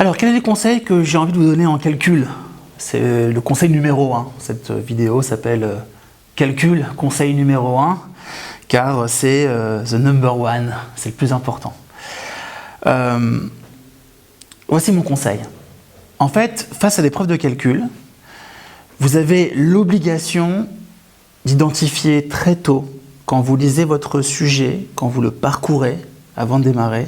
Alors, quel est le conseil que j'ai envie de vous donner en calcul? C'est le conseil numéro 1. Cette vidéo s'appelle Calcul, conseil numéro 1, car c'est the number one, c'est le plus important. Voici mon conseil. En fait, face à des preuves de calcul, vous avez l'obligation d'identifier très tôt, quand vous lisez votre sujet, quand vous le parcourez avant de démarrer,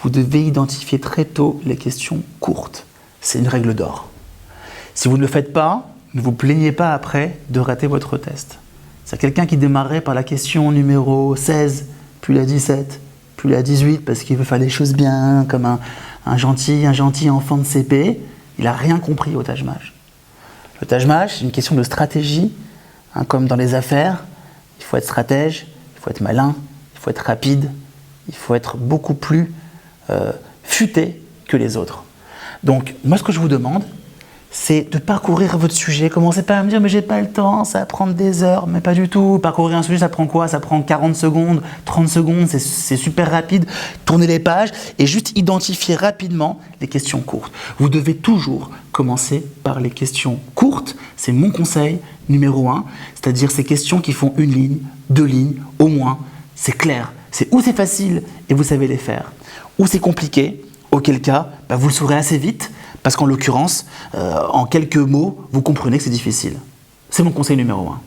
vous devez identifier très tôt les questions courtes. C'est une règle d'or. Si vous ne le faites pas, ne vous plaignez pas après de rater votre test. C'est quelqu'un qui démarrerait par la question numéro 16, puis la 17, puis la 18, parce qu'il veut faire les choses bien, comme un gentil enfant de CP, il n'a rien compris au Taj-Maj. Le Taj-Maj, c'est une question de stratégie, comme dans les affaires. Il faut être stratège, il faut être malin, il faut être rapide, il faut être beaucoup plus futé que les autres. Donc, moi, ce que je vous demande, c'est de parcourir votre sujet. Commencez pas à me dire, mais j'ai pas le temps, ça va prendre des heures. Mais pas du tout. Parcourir un sujet, ça prend quoi? Ça prend 40 secondes, 30 secondes, c'est super rapide. Tournez les pages et juste identifier rapidement les questions courtes. Vous devez toujours commencer par les questions courtes. C'est mon conseil numéro 1. C'est-à-dire ces questions qui font une ligne, 2 lignes, au moins. C'est clair. C'est où c'est facile et vous savez les faire. Ou c'est compliqué, auquel cas, vous le saurez assez vite, parce qu'en l'occurrence, en quelques mots, vous comprenez que c'est difficile. C'est mon conseil numéro 1.